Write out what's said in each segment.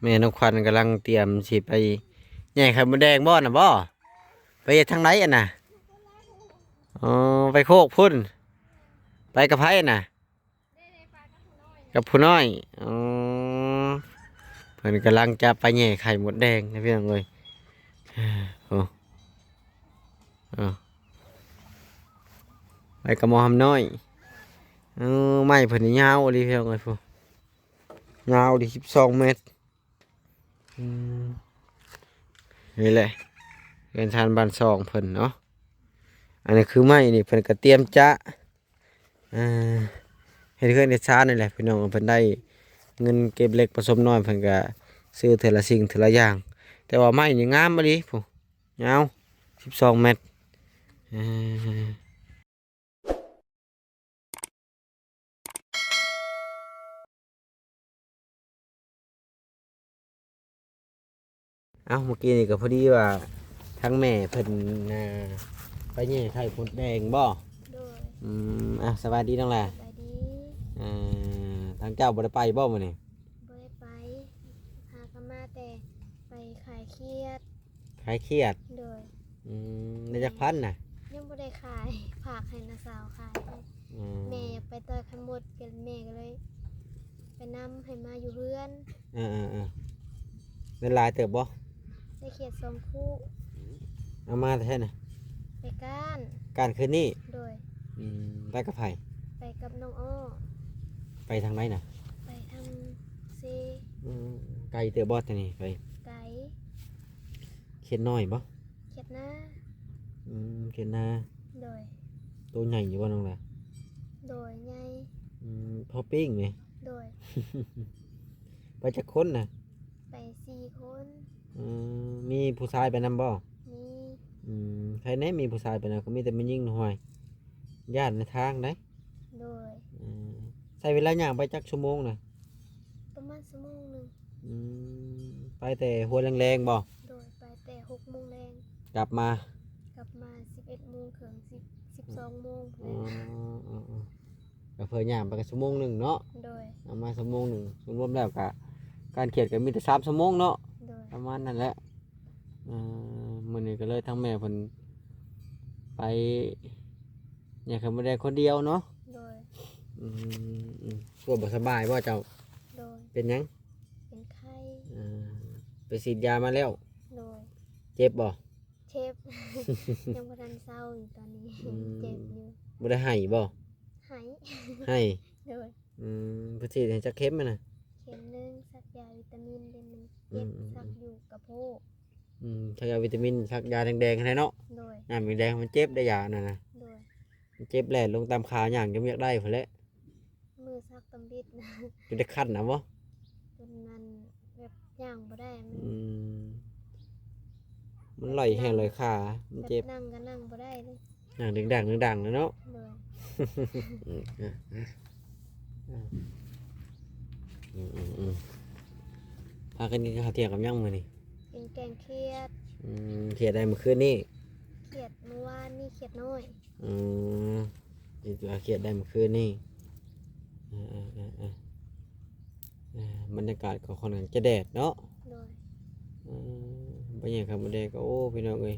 แม่น้องควันกำลังเตรียมสิไปแย่ไข่มดแดงบ่น่ะบ่ไปทางไหนอ่ะน่ะอ๋อไปโคกพุ่นไปกับไผน่ะกับผู้น้อยอ๋อเพิ่นกำลังจะไปแย่ไข่มดแดงนะพี่น้องเอ้ยโอ้โอ้ไปกับหมอหำน้อยไม้เพิ่นนี่ยาวอีหลีพี่น้องเอ้ยพุ่นยาวดิ12 เมตรนี่แหละเป็นทานบ้านซองเพิ่นเนาะอันนี้คือไม้นี่เพิ่นก็เตรียมจะอ่าเฮ็ดเรือนเฮ็ดชานนี่แหละพี่น้องเพิ่นได้เงินเก็บเล็กผสมน้อยเพิ่นก็ซื้อเทื่อละสิ่งเทื่อละอย่างแต่ว่าไม้นี่งามอีหลีพุ่นยาว12 เมตรอ่าเอ้าเมื่อกี้นี่ก็พอดีว่าทั้งแม่เพิ่นอ่าไปแย่ไข่มดแดงบ่โดยสวัสดีน้องล่ะไปดีอ่ทางเจ้าบ่ได้ไปบ่มื้อนี้บ่ได้ไปหากนมาแต่ไปขายเครียดคลายเครียดโดยได้จักพันน่ะยังบ่ได้ขายฝากให้น้าสาวขายให้อืมแม่อยากไปต่อยขมดกันแม่ก็เลย ไปนำให้มาอยู่เรือนเออเงินหลายเติบบ่ได้เขียด2คู่เอามาแต่แท้น่ะไปก้านการคืนนี้โดยไปกับไผไปกับน้องอ้อไปทางไหนน่ะไปทำซี ไกลเติบบ่แต่นี่ไปไก่เขียนน้อยบ่เขียดหน้าเขียนนาโดยตัวใหญ่อยู่บ่น้องล่ะโดยใหญ่ พอปิ้งนี่ โดย ไปจักคนน่ะไป4 คนมีผู้ชายไปนำบ่มี ใครแน่มีผู้ชายไปนำก็มีแต่มันยิ่งห่วยญาติในทางได้ โดยใช้เวลาย่างไปจักชั่วโมงน่ะประมาณชั่วโมงหนึ่งไปแต่หัวแรงๆบ่โดยไปแต่6 โมงแรงกลับมา กลับมา11 โมงถึง12 โมงอ๋อก็เพิ่นย่างไปกันชั่วโมงหนึ่งเนาะโดยเอามาชั่วโมงหนึ่งรวมๆแล้วก็การเขียนก็มีแต่3 ชั่วโมงเนาะโดยประมาณนั้นแหละมื้อนี้ก็เลยทั้งแม่เพิ่นไปเนี่ยเขาบ่ได้คนเดียวเนาะโดยกลัวบ่สบายบ่เจ้าโดยเป็นหยังเป็นไข้ไปฉีดยามาแล้วโดยเจ็บบ่ เชฟ ยังบ่ทันเศร้าอยู่ตอนนี้เจ็บอยู่บ่ได้ให้บ่หาย ให้ โดยเพิ่นฉีดให้จักเข็มน่ะเข็มหนึงสักยาวิตามินเดือนหนึงเจ็บสักอยู่กระโพกชักยาวิตามินชักยาแดงๆให้เนาะโดยยามแดงมันเจ็บได้ยานั่นน่ะโดยมันเจ็บแหละลงตามขาย่างจะบ่อยากได้พุ่นแหละมือซักตำบิดนะ จะได้คันน่ะบ่ จนมันแบบย่างบ่ได้มันไหลแห้งไหลขามันเจ็บนั่งก็นั่งบ่ได้เลยอย่างดังๆดังๆเนาะโดยพากันกินข้าวเที่ยงกับยังมื้อนี้กินแกงเครียดเขียดได้เมื่อคืนนี้เขียดเมื่อวานนี่เขียดน้อยเขียดได้เมื่อคืนนี้บรรยากาศก็ค่อนข้างจะแดดเนาะโดยบรรยากาศมันแดดก็โอ้พี่น้องเอ้ย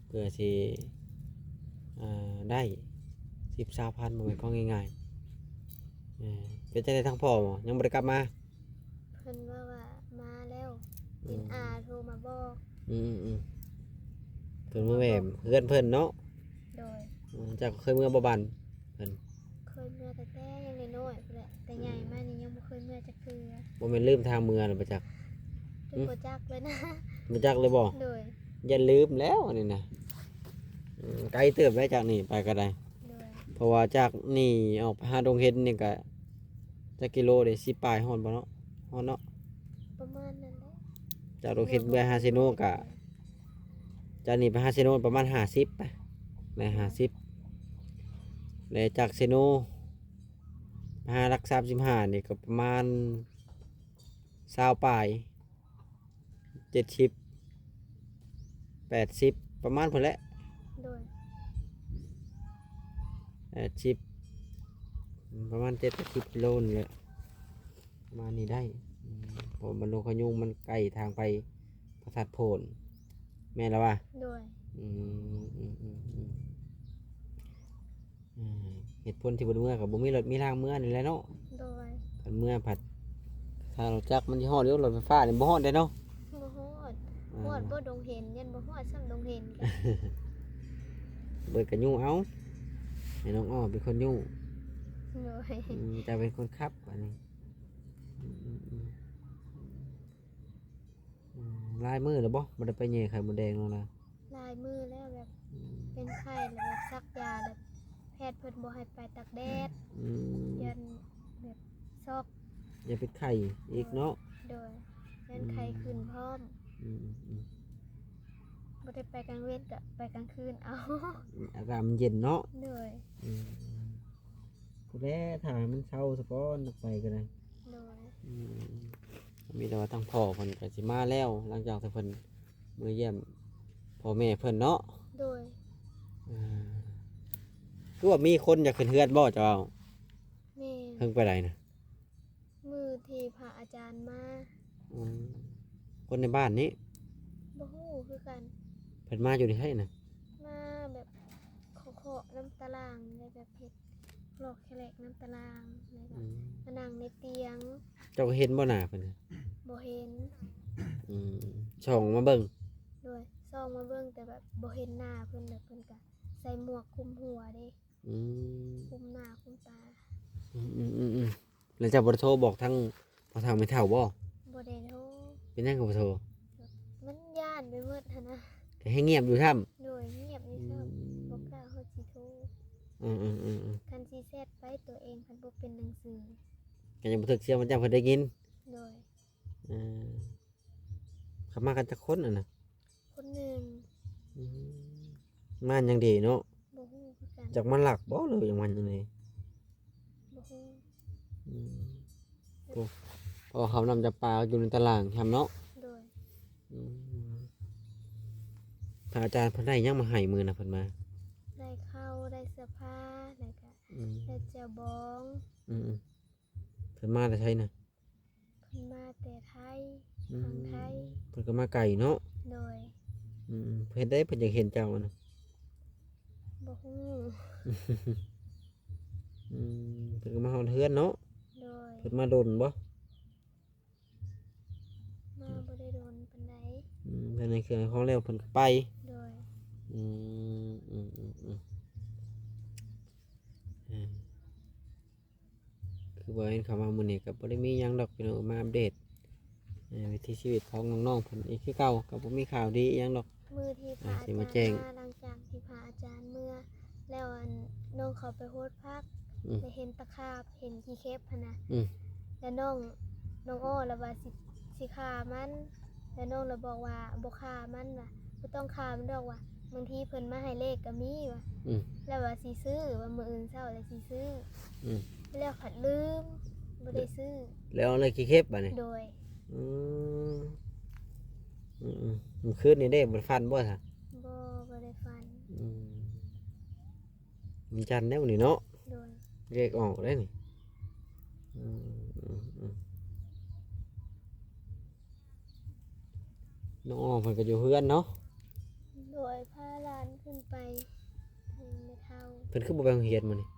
เพื่อสิได้10-20,000บ่แม่นของง่ายๆเป็นจังได๋ทั้งพ่อยังบ่ได้กลับมาเพิ่นว่ามาแล้วเห็นอาโทรมาบอกเพิ่นมาแหวมเพื่อนเพิ่นเนาะโดยจากเคยเมื่อบ่บันเพิ่นเคยเมื่อแต่ยังน้อยๆพุ่นแหละแต่ใหญ่มานี่ยังบ่เคยเมื่อจักเทื่อบ่แม่นลืมทางเมืองหรอบ่จักจนบ่จักเลยนะ บ่จักเลยบ่โดยอย่าลืมแล้วอันนี้นะไกลเติบไว้จากนี่ไปก็ได้โดยเพราะว่าจากนี่ออกไปหาดงเห็ดนี่ก็จักกิโลเด้10ปลายฮอดบ่เนาะฮอดเนาะประมาณนั้นแหละจากดงเห็ดไปหาเซโนก็จากนี่ไปหาเซโนประมาณ50ไปใน50แล้วจากเซโนไปหารัก35นี่ก็ประมาณ20ปลาย70 80ประมาณพุ่นแหละโดย80ประมาณ7-10 กิโลนี่แหละประมาณนี้ได้ เพราะมันโนขยุงมันใกล้ทางไปพระธาตุโพนแม่นแล้วว่า โดย อืมอืมอืมอืมเหตุผลที่บ่ได้เมื่อกับบ่มีรถมีทางเมื่อนี่แหละเนาะ โดย คันเมื่อผัดถ้าเราจักมันสิฮอดเดี๋ยวรถไฟฟ้านี่บ่ฮอดได้เนาะ บ่ฮอดฮอดบ่ดงเห็นยันบ่ฮอดซ้ำดงเห็นกัน เบิดกันยุ่งเอาให้น้องอ้อเป็นคนยุ่ง โดย จะเป็นคนขับอันนี้อืมอืมอืมลายมือหรือบ่บ่ได้ไปแย่ไข่มดแดงลงนะ ลายมือแล้วแบบเป็นไข้แล้วแบบซักยาแบบแพทย์เพิ่นบ่ให้ไปตากแดด อืม ยันแบบซอก อย่าเป็นไข่อีกเนาะ โดยยันไข้ขึ้นพร้อม อืมอืม บ่ได้ไปกลางเวรก็ไปกลางคืนเอา อากาศมันเย็นเนาะ โดย อืมผู้แลถ่ายมันเช้าสะก้อนไปก็ได้ โดย อืมมีแต่ว่าตั้งพ่อเพิ่นก็สิมาแล้วหลังจากที่เพิ่นมื้อเยี่ยมพ่อแม่เพิ่นเนาะ โดย อ่าคือว่ามีคนอยากขึ้นเฮือนบ่เจ้า แม่ เพิ่งไปไหนนะ มือที่พระอาจารย์มา อืมคนในบ้านนี้ บ่ฮู้คือกัน เพิ่นมาอยู่ที่ไสน่ะ มาแบบเคาะๆน้ำตารางอะไรแบบเฮ็ดหลอกแคลกน้ำตารางอะไรแบบมานั่งในเตียง เจ้าก็เห็นบ่หน้าเพิ่นน่ะ บ่เห็น อืมช่องมาเบิ่ง ด้วยซองมาเบิ่งแต่แบบบ่เห็นหน้าเพิ่นแบบเพิ่นก็ใส่หมวกคลุมหัวเด้ อืม คลุมหน้าคลุมตา แล้วเจ้าบ่ได้โทรบอกทั้งพ่อเฒ่าแม่เฒ่าบ่ บ่ได้โทร เป็นหยังก็บ่โทร มันย่านไปหมดหันนะ ก็ให้เงียบอยู่ท่ำ โดยเงียบนี่ซับบ่กล้าเฮาสิโทร อืม คันสิแซดไปตัวเองคันบ่เป็นหนังสือ ก็ยังบ่ถึกเสียงมันจังเพิ่นได้ยิน โดย อืมเขามากันจักคนน่ะนะ คนหนึ่ง อืมมันยังดีเนาะ บ่ฮู้คือกัน จักมันหลักบ่เลยอย่างมันจังได๋ บ่ฮู้ อืมโอ้เพราะว่าเขานำจับปลาอยู่ในตารางทำเนาะ โดย อืมพระอาจารย์เพิ่นได้หยังมาให้มื้อน่ะเพิ่นมา ได้ข้าวได้เสื้อผ้าแล้วก็ อืม ได้แจ่วบอง อืมเพิ่นมาแต่ไสน่ะ เพิ่นมาแต่ไทย อื ฝั่งไทย เพิ่นก็มาไกลเนาะ โดย เพิ่นได้เพิ่นอยากเห็นเจ้าน่ะ บ่ฮู้ เพิ่นก็มาฮอดเฮือนเนาะ โดย เพิ่นมาดนบ่ มาบ่ได้โดนปานใด เพิ่นในเครื่องของแล้วเพิ่นก็ไป โดย อืมอืมอืมอืมอ่าคือว่าเห็นเขามามื้อนี้ก็บ่ได้มีหยังดอกพี่น้องมาอัปเดตวิถีชีวิตของน้องๆเพิ่นอีกคือเก่าก็บ่มีข่าวดีอิหยังดอก มือที่พระอา สิ จาร มา ย์ แจ้ง มาหลังจากที่พระอาจารย์เมื่อแล้วอันน้องเขาไปโฮดพัก อืม ได้เห็นตะขาบเห็นขี้เข็บหั่นน่ะ อืม แล้วน้องอ้อแล้วว่าสิฆ่ามันแล้วน้องเลยบอกว่าบ่ฆ่ามันว่ะบ่ต้องฆ่ามันดอกว่ะบางทีเพิ่นมาให้เลขก็มีว่ะ อืม แล้วว่าสิซื้อว่ามื้ออื่นเช้าแล้วสิซื้อ อืม แล้วผัดลืมบ่ได้ซื้อ แล้วเอาเลยกี่เข็บบัดนี้ โดย อืมมันคืนนี่ได้บ่ฟันบ่ซะ บ่ได้ฟัน อืมมันจันทร์แนวนี่เนาะ โดย เลขออกได้นี่อืมน้องอ้อมเพิ่นก็อยู่เฮือนเนาะ โดยพาหลานขึ้นไปไม่เท่า เพิ่นคือบ่ไปโรงเรียนมื้อนี้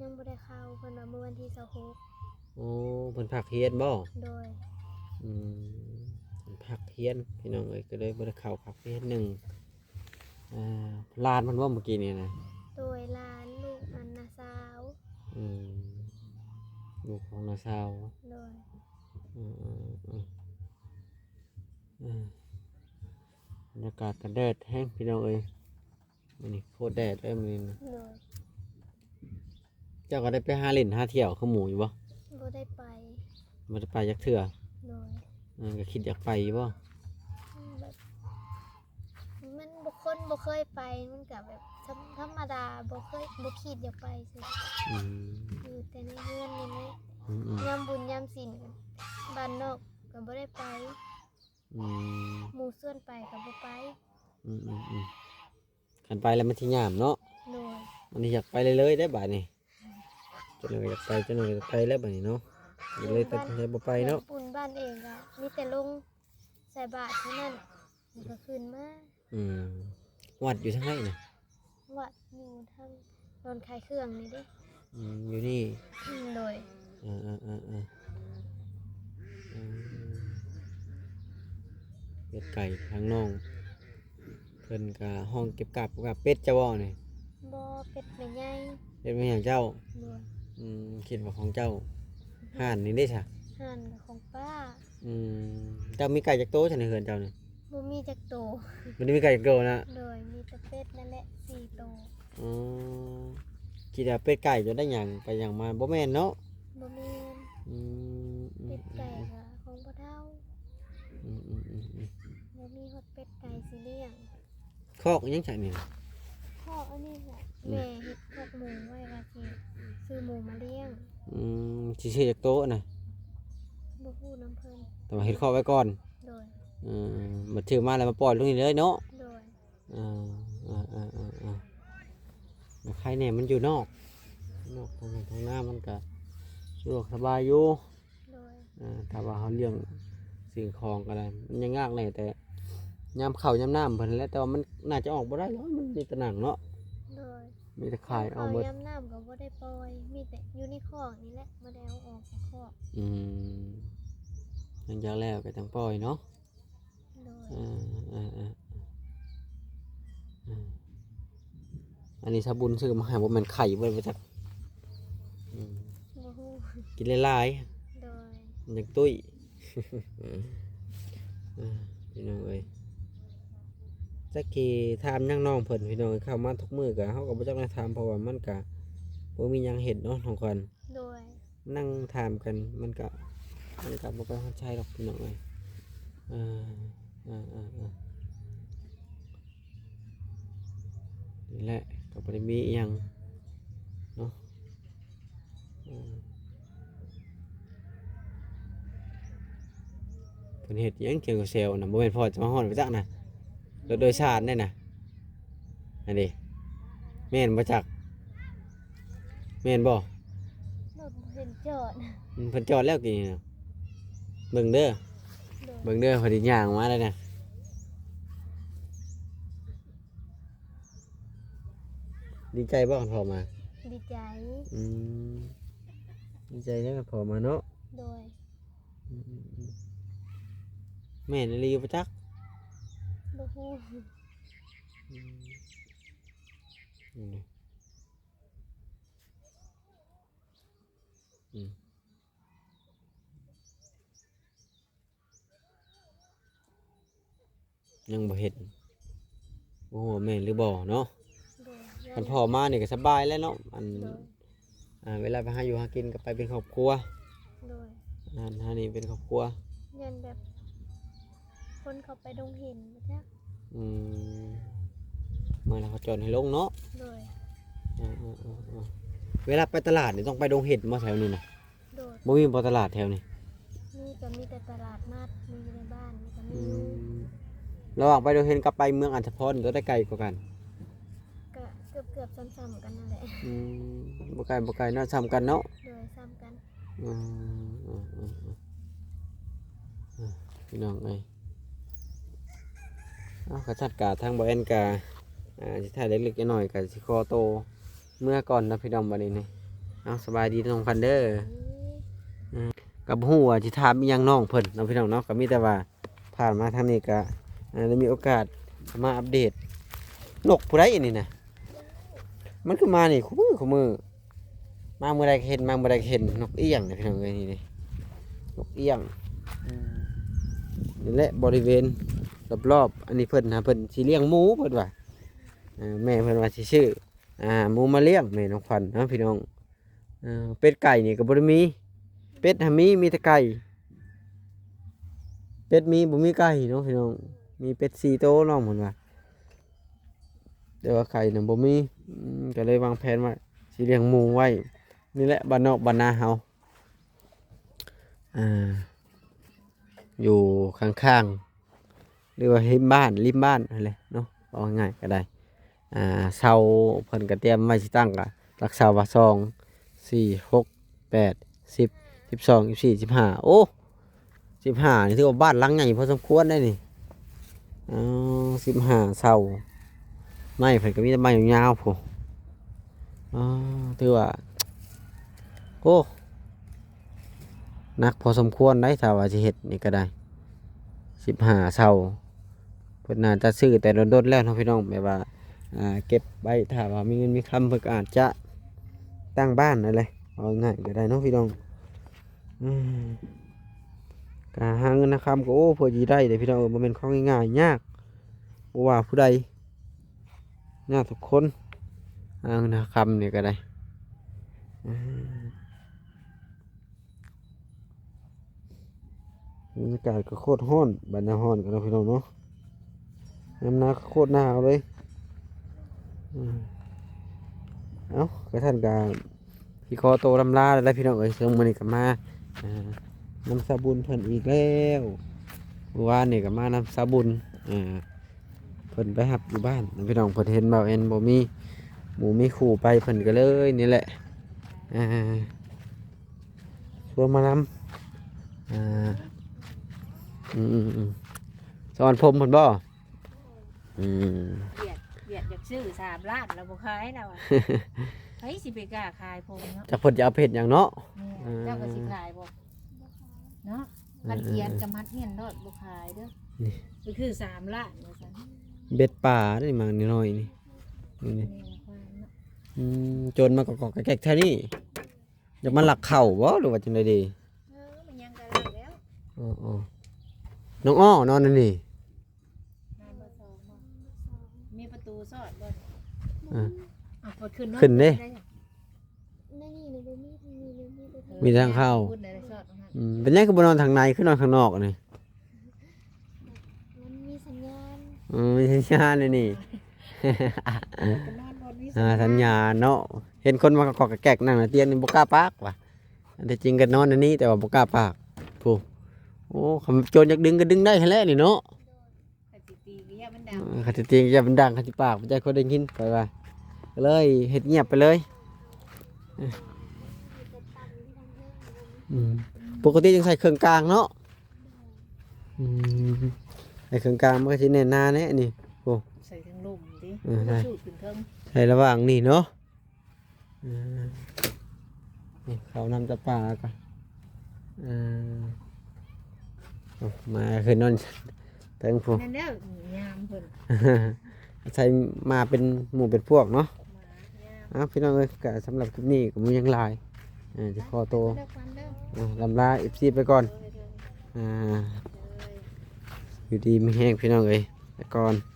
ยังบ่ได้เข้าเพิ่นว่าเมื่อวันที่26 โอ้เพิ่นพักเรียนบ่ โดย อืมเพิ่นพักเรียนพี่น้องเอ้ยก็เลยบ่ได้เข้าพักเรียนหนึ่งลานมันว่าเมื่อกี้นี่นะ โดยหลานลูกอันนาสาว อืมลูกของน้าสาว โดย อืมอืมอืมอืมบรรยากาศกันแดดแห้งพี่น้องเอ้ยมื้อนี้โคตรแดดเลยมื้อนี้นะ โดย เจ้าก็ได้ไปหาเล่นหาเที่ยวเขาหมู่อยู่บ่ บ่ได้ไป บ่ได้ไปจักเทื่อ โดย ก็คิดอยากไปอยู่บ่ แบบมันบ่คนบ่เคยไปมันก็แบบธรรมดาบ่เคยบ่คิดอยากไปสิ อืม อยู่แต่ในเรือนนี่แหละ อืมอืม ยามบุญยามศีลก็บ้านนอกก็บ่ได้ไป อืม หมู่ส่วนไปก็บ่ไป คันไปแล้วมันสิยามเนาะ โดย มันนี่อยากไปเลยได้บาดนี้จนเลยอยากไปจนเลยอยากไปแล้วบาดนี้เนาะ โ ก็เลยตัดสินใจบ่ไปเนาะ ปูนบ้านเองก็มีแต่ลงใส่บาตรเท่านั้นแล้วก็ขึ้นมา อืมวัดอยู่ทางไหนน่ะ วัดอยู่ทางนอนขายเครื่องนี่เด้ อยู่นี่ โดย เออเป็ดไก่ทางน้องเพิ่นก็ห้องเก็บกับเป็ดจะบ่นี่ บ่เป็ดแม่ใหญ่ เป็ดเป็นหยังเจ้า โดย คิดว่าของเจ้าห่านนี่ได้ซะ ห่านกับของป้า เจ้ามีไก่จักโตซั่นในเฮือนเจ้านี่ บ่มีจักโต บ่ได้มีไก่จักโตนะ โดยมีแต่เป็ดนั่นแหละ4โต อ๋อคิดว่าเป็ดไก่จะได้หยังไปหยังมาบ่แม่นเนาะ บ่แม่น อืม เป็ดไก่ก็ของพ่อเฒ่า อืม บ่มีฮอดเป็ดไก่สิเลี้ยง คอกอิหยังจังนี่ พ่ออันนี้แหละแม่เฮ็ดคอกหมูไว้ว่าสิซื้อหมูมาเลี้ยง สิซื้อจักโตน่ะ บ่ฮู้น้ำเพิ่น แต่ว่าเฮ็ดคอกไว้ก่อน โดย มาถือมาแล้วมาปล่อยลงนี่เลยเนาะ โดย ใครเนี่ยมันอยู่นอกทางหน้ามันก็สะดวกสบายอยู่ โดย ถ้าว่าเขาเลี้ยงสิ่งของก็ได้มันยังยากเลยแต่ยามเข้ายามน้ำเพิ่นแหล้วแต่ว่ามันน่าจะออกบ่ได้หรอกมันมีแต่หนังเนาะ โดย มีแต่ขายเอา เอา หมด ยำน้ำก็บ่ได้ปล่อยมีแต่อยู่ในคอกนี่แหละบ่ได้เอาออกจากคอก หลังจากแล้วก็จังปล่อยเนาะ โดย อันนี้สาบุญซื้อมาให้บ่แม่นไข่เบิ่บ่จัก บ่ฮู้ กินหลาย โดย ๆมันจังตุ้ย พี่น้องเอ้ยจักกี่ถามยังน้องเพิ่นพี่น้องเข้ามาทุกมื้อก็เฮาก็บ่จักได้ถามเพราะว่ามันก็บ่มีหยังเฮ็ดเนาะน้องขวัญ โดย นั่งถามกันมันก็บ่ไปเข้าใจหรอกพี่น้องเอ้ยนี่แหละก็บ่ได้มีอิหยังเนาะเพิ่นเฮ็ดหยังเกี่ยวกับเซลล์น่ะบ่แม่นพอจะมาฮ้อนไปจักน่ะรถโดยสารนี่น่ะอันนี้แม่นบ่จักแม่นบ่ รถบ่เห็นจอด เพิ่นจอดแล้วกี่นี่น่ะเบิ่งเด้อ โดย เบิ่งเด้อพอดีย่างมาแล้วนะดีใจบ่พอมา ดีใจ อืมดีใจแล้วก็พอมาเนาะ โดย แม่นอีหลีบ่จัก บ่ฮู้ นี่ยังบ่เห็นบ่ฮู้ว่าแม่นหรือบ่เนาะ โดย คันพ่อมานี่ก็สบายแล้วเนาะโดย เวลาไปหาอยู่หากินก็ไปเป็นครอบครัว โดย หานี่เป็นครอบครัว ยันแบบคนเขาไปดงเห็นบ่จัก อืมเมื่อเราเขาจอดให้ลงเนาะ โดย เวลาไปตลาดนี่ต้องไปดงเห็ดมาแถวนี้นะ โดย บ่มีบ่ตลาดแถวนี้ นี่ก็มีแต่ตลาดนัดมีในบ้านนี่ก็มี ระหว่างไปดงเห็ดกับไปเมืองอัญชพรก็ได้ไกลกว่ากัน ก็เกือบซ้ำๆกันนั่นแหละ บ่ไกลเนาะซ้ำกันเนาะ โดยซ้ำกัน พี่น้องเอ้ยกระชัดกาทางบ่แอนกาสิถ่ายเล็กๆน้อยๆก็สิขอโตเมื่อก่อนนะพี่น้องบัดนี้นี่สบายดีน้องพันเด้อ กับฮู้ว่าสิถามอีหยังน้องเพิ่นเนาะพี่น้องเนาะก็มีแต่ว่าผ่านมาทางนี้ก็ได้มีโอกาสมาอัปเดตนกผู้ใดอันนี้น่ะมันคือมานี่คู่มือมาเมื่อใดก็เห็นมาเมื่อใดก็เห็นนกเอี้ยงนะพี่น้องเอ้ยนี่นกเอี้ยงนี่แหละบริเวณรอบๆอันนี้เพิ่นเพิ่นสิเลี้ยงหมูเพิ่นว่าแม่เพิ่นว่าสิซื้อหมูมาเลี้ยงแม่น้องขวัญเนาะพี่น้องเป็ดไก่นี่ก็บ่ได้มีเป็ดมีแต่ไก่เป็ดมีบ่มีไก่เนาะพี่น้องมีเป็ด4โตวน้องเพิ่นว่าแต่ว่าไก่น่ะบ่มีก็เลยวางแผนว่าสิเลี้ยงหมูไว้นี่แหละบ้านนอกบ้านนาเฮาอยู่ข้างๆหรือว่าริมบ้านนั่นแหละเนาะเอาง่ายๆก็ได้เสาเพิ่นก็เตรียมไว้สิตั้งก็หลักเสาว่า2 4 6 8 10 12 14 15โอ้15นี่ถือว่าบ้านหลังใหญ่พอสมควรได้นี่อ๋อ15เสาไม้เพิ่นก็มีแต่ไม้ยาวๆพุ่นอ๋อถือว่าโอ้หนักพอสมควรได้ถ้าว่าสิเฮ็ดนี่ก็ได้15เสาเพิ่นน่าจะซื้อแต่โดนๆแล้วเนาะพี่น้องแบบว่าเก็บไว้ถ้าว่ามีเงินมีคำเพิ่นก็อาจจะตั้งบ้านนั่นแหละเอาง่ายก็ได้เนาะพี่น้องอืมก็หาเงินนะครับก็โอ้เพื่อสิได้เด้พี่น้องบ่แม่นของง่ายๆยากบ่ว่าผู้ใดยากทุกคนหาเงินหาคำนี่ก็ได้อืมบรรยากาศก็โคตรร้อนบัดนี้ร้อนกันเนาะพี่น้องเนาะน้ำหนักโคตรหนาวเลยอืมเอ้าก็ท่านก็พี่ขอโตวลำลาแล้วพี่น้องเอ้ยเรื่องมื้อนี้ก็มาอ่า น้ำสาบุญเพิ่นอีกแล้วเมื่อวานนี่ก็มาน้ำสาบุญเพิ่นไปหับอยู่บ้านพี่น้องเพิ่นเห็นเบาเอ็นบ่มีหมูมีขู่ไปเพิ่นก็เลยนี่แหละอ่าชวนมานำสอนผมเพิ่นบ่อืม เวียดอยากซื้อ3 ล้านแล้วบ่ขายแล้วอ่ะ ไผสิไปกล้าขายผมเนาะ จักเพิ่นจะเอาเพชรหยังเนาะ แม่เจ้าก็สิขายบ่เนาะพันเทียนกับมัดเฮียนรอดบ่ขายเด้อก็คือ3 ล้านว่าซั่น เบ็ดป่าได้มาน้อยๆนี่นี่ แม่ความเนาะ จนมากอกๆแกกๆแท้นี่จะมาหลักเข่าบ่หรือว่าจังไดดี มันยังกะลักแล้ว อ๋อๆน้องอ้อนอนนั่นนี่ นอนบ่ซองบ่มีประตูซอดบ่ อ่า อ่ะกดขึ้นเนาะ ขึ้นเด้ ในนี่เลยบ่มีทางนี้เลยมีแต่ทาง มีทางเข้า พูดได้ซอดตรงนั้น เป็นยังคือบนอนทางในคือนอนข้างนอกนี่ มันมีสัญญาณ มีสัญญาณเลยนี่ ก็นอนบนวิ สัญญาณเนาะเห็นคนมากอกแกกนั่งในเตียงนี่บกล้าปากว่ะอันที่จริงก็นอนอันนี้แต่ว่าบกล้าปากผู้โอ้คำโจรอยากดึงก็ดึงได้แค่แล้วนี่เนาะ ขัดตีก็อย่ามันดัง ขัดจริงจะเป็นดังขัดปากมันจะคนได้ยินไปว่าก็เลยเฮ็ดเงียบไปเลยปกติยังใส่เครื่องกลางเนาะไอ้เครื่องกลางมันก็สิแน่นหน้าแน่นี่ ใส่ทั้งลุ่มดิ ใช่ สูดขึ้นเทิง ใช่ระหว่างนี่เนาะนี่เขานำจะป่าก่อนมาคืนนอนเติงพวก นั่นแล้วยามเพิ่น ใช้มาเป็นหมู่เป็นพวกเนาะ มายาม พี่น้องเอ้ยก็สำหรับคลิปนี้ก็มียังหลายจะขอตัว เลิกวันเด้อ ลำลาFCไปก่อน เด้อ อยู่ดีไม่แห้งพี่น้องเอ้ยไปก่อน เ